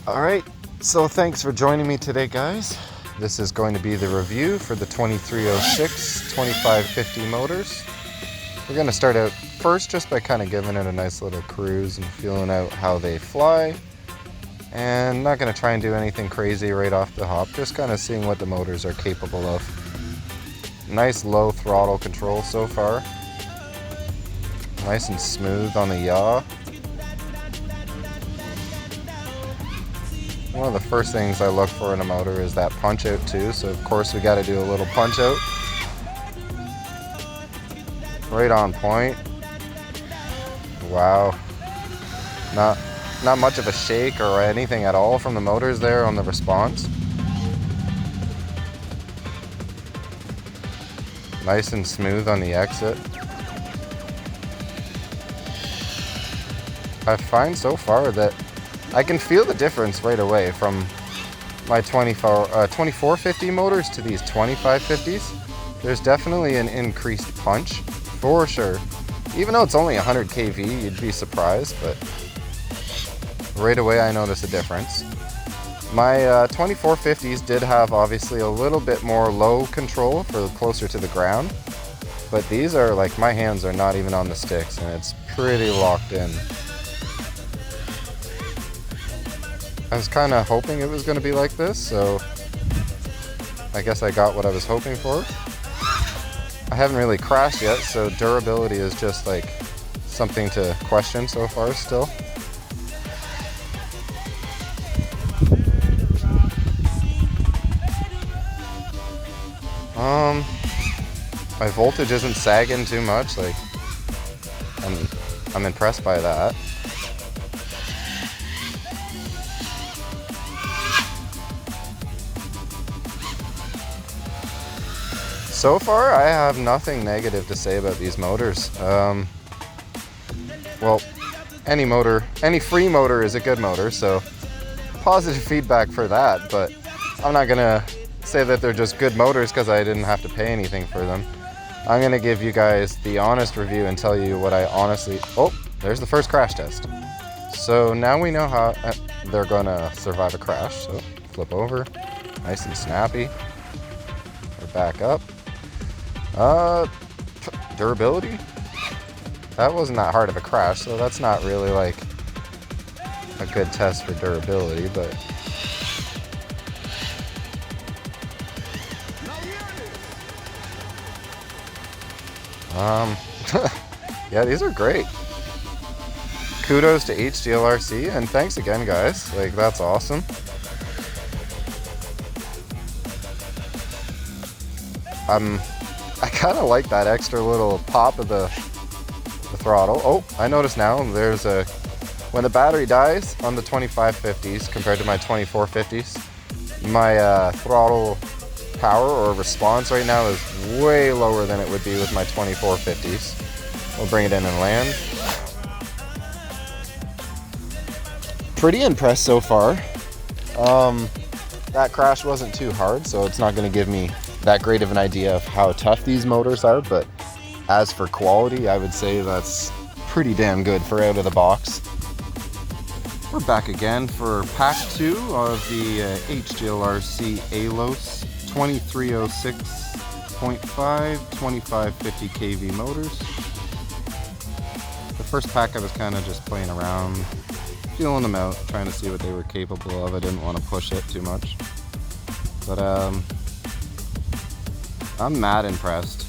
Alright, so thanks for joining me today, guys. This is going to be the review for the 2306 2550 motors. We're going to start out first just by kind of giving it a nice little cruise and feeling out how they fly. And not going to try and do anything crazy right off the hop, just kind of seeing what the motors are capable of. Nice low throttle control so far. Nice and smooth on the yaw. One of the first things I look for in a motor is that punch out too, so of course we got to do a little punch out. Right on point. Wow. Not much of a shake or anything at all from the motors there on the response. Nice and smooth on the exit. I find so far that I can feel the difference right away from my 2450 motors to these 2550s. There's definitely an increased punch, for sure. Even though it's only 100 kV, you'd be surprised, but right away I notice a difference. My 2450s did have obviously a little bit more low control for closer to the ground, but these are like, my hands are not even on the sticks and it's pretty locked in. I was kind of hoping it was going to be like this, so I guess I got what I was hoping for. I haven't really crashed yet, so durability is just like something to question so far still. My voltage isn't sagging too much, like I'm impressed by that. So far, I have nothing negative to say about these motors. Well, any free motor is a good motor, so positive feedback for that, but I'm not gonna say that they're just good motors because I didn't have to pay anything for them. I'm gonna give you guys the honest review and tell you what I honestly... Oh, there's the first crash test. So now we know how they're gonna survive a crash, so flip over, nice and snappy. We're back up. Durability? That wasn't that hard of a crash, so that's not really like a good test for durability, but yeah, these are great. Kudos to HGLRC, and thanks again, guys. Like, that's awesome. I kind of like that extra little pop of the throttle. Oh, I notice now there's when the battery dies on the 2550s compared to my 2450s, my throttle power or response right now is way lower than it would be with my 2450s. We'll bring it in and land. Pretty impressed so far. That crash wasn't too hard, so it's not going to give me that great of an idea of how tough these motors are, but as for quality, I would say that's pretty damn good for out of the box. We're back again for pack 2 of the HGLRC Aeolus 2306.5 2550 kV motors. The first pack I was kind of just playing around, feeling them out, trying to see what they were capable of. I didn't want to push it too much, but I'm mad impressed.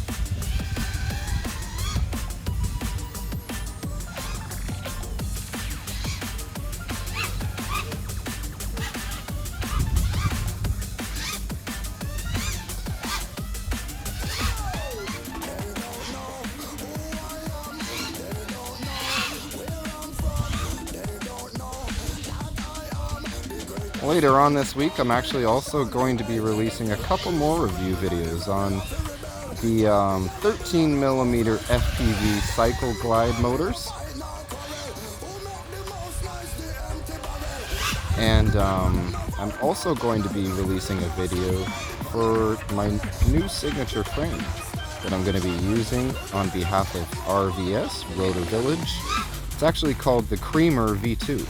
Later on this week, I'm actually also going to be releasing a couple more review videos on the 13mm FPV Cycle Glide motors. And I'm also going to be releasing a video for my new signature frame that I'm going to be using on behalf of RVS, Rotor Village. It's actually called the Creamer V2.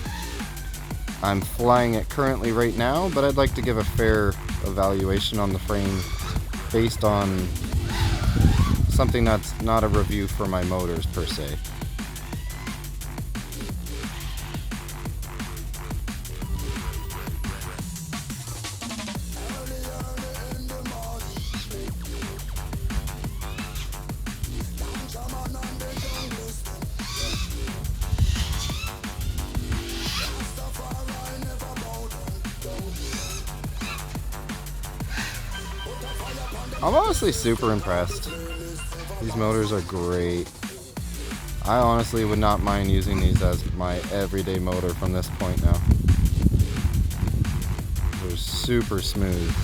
I'm flying it currently right now, but I'd like to give a fair evaluation on the frame based on something that's not a review for my motors per se. I'm honestly super impressed. These motors are great. I honestly would not mind using these as my everyday motor from this point now. They're super smooth.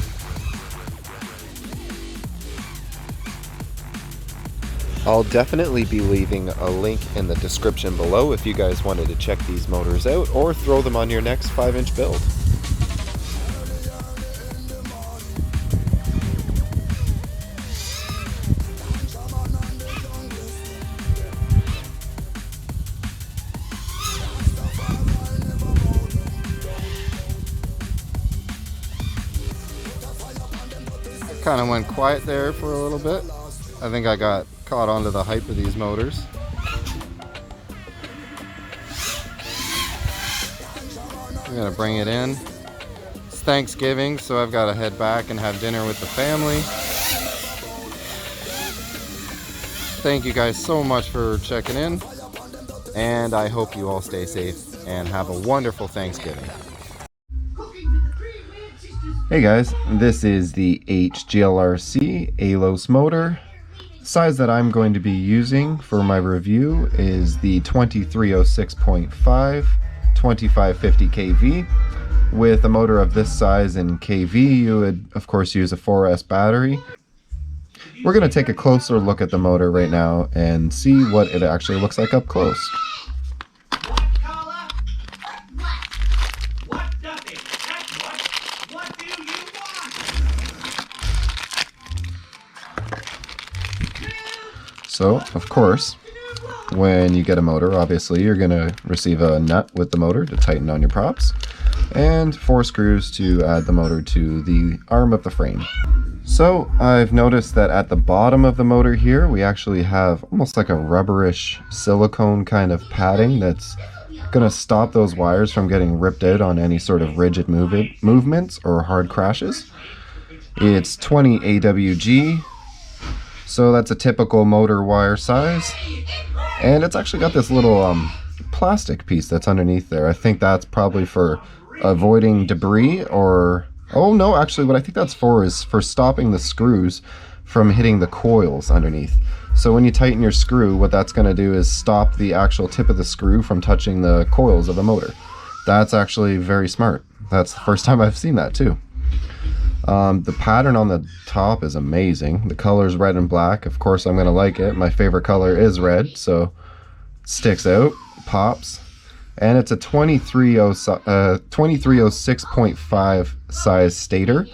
I'll definitely be leaving a link in the description below if you guys wanted to check these motors out or throw them on your next 5-inch build. Kind of went quiet there for a little bit. I think I got caught onto the hype of these motors. I'm gonna bring it in. It's Thanksgiving, so I've got to head back and have dinner with the family. Thank you guys so much for checking in, and I hope you all stay safe and have a wonderful Thanksgiving. Hey guys, this is the HGLRC Aeolus motor. The size that I'm going to be using for my review is the 2306.5 2550 kV. With a motor of this size in kV, you would of course use a 4S battery. We're going to take a closer look at the motor right now and see what it actually looks like up close. So, of course, when you get a motor, obviously you're going to receive a nut with the motor to tighten on your props, and 4 screws to add the motor to the arm of the frame. So, I've noticed that at the bottom of the motor here, we actually have almost like a rubberish silicone kind of padding that's going to stop those wires from getting ripped out on any sort of rigid movements or hard crashes. It's 20 AWG. So that's a typical motor wire size, and it's actually got this little plastic piece that's underneath there. I think that's probably for avoiding debris, or oh no, actually what I think that's for is for stopping the screws from hitting the coils underneath. So when you tighten your screw, what that's going to do is stop the actual tip of the screw from touching the coils of the motor. That's actually very smart. That's the first time I've seen that too. The pattern on the top is amazing. The color's red and black. Of course I'm going to like it. My favorite color is red, so it sticks out, pops. And it's a 2306.5 size stator.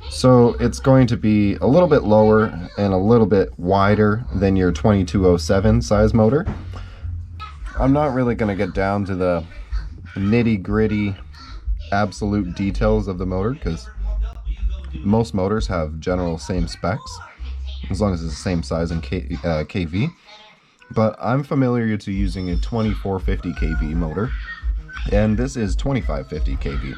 So it's going to be a little bit lower and a little bit wider than your 2207 size motor. I'm not really going to get down to the nitty-gritty absolute details of the motor because most motors have general same specs as long as it's the same size in kV, but I'm familiar to using a 2450 kV motor, and this is 2550 kV.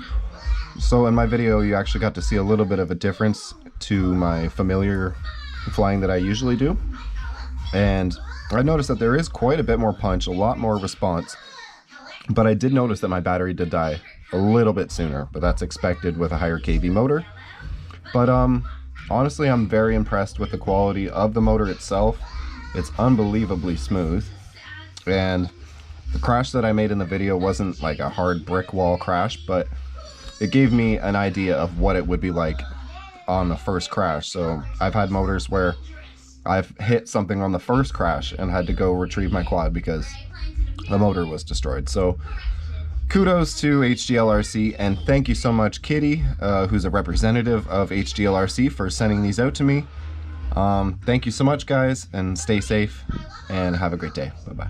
So in my video you actually got to see a little bit of a difference to my familiar flying that I usually do, and I noticed that there is quite a bit more punch, a lot more response, but I did notice that my battery did die a little bit sooner, but that's expected with a higher kV motor. But honestly, I'm very impressed with the quality of the motor itself. It's unbelievably smooth, and the crash that I made in the video wasn't like a hard brick wall crash, but it gave me an idea of what it would be like on the first crash. So I've had motors where I've hit something on the first crash and had to go retrieve my quad because the motor was destroyed. So kudos to HGLRC, and thank you so much Kitty, who's a representative of HGLRC, for sending these out to me. Thank you so much guys, and stay safe and have a great day. Bye bye.